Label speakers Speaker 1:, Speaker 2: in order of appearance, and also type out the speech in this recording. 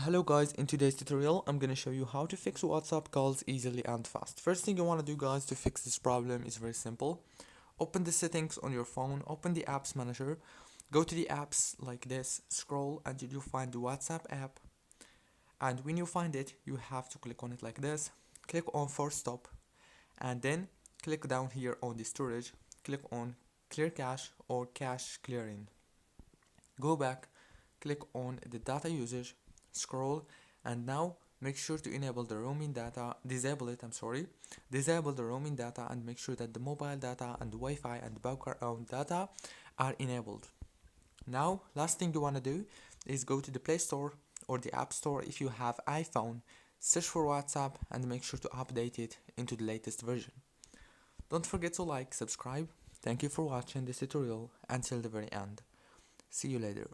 Speaker 1: Hello guys, in today's tutorial I'm gonna show you how to fix WhatsApp calls easily and fast. First thing you want to do guys to fix this problem is very simple. Open the settings on your phone, open the apps manager, go to the apps like this, scroll until you find the WhatsApp app, and when you find it you have to click on it like this, click on force stop, and then click down here on the storage, click on clear cache or cache clearing. Go back, click on the data usage, scroll, and now make sure to enable the roaming data, disable the roaming data, and make sure that the mobile data and the Wi-Fi and the background data are enabled. Now last thing you want to do is go to the Play Store or the App Store if you have iPhone, search for WhatsApp and make sure to update it into the latest version. Don't forget to like, subscribe. Thank you for watching this tutorial until the very end. See you later.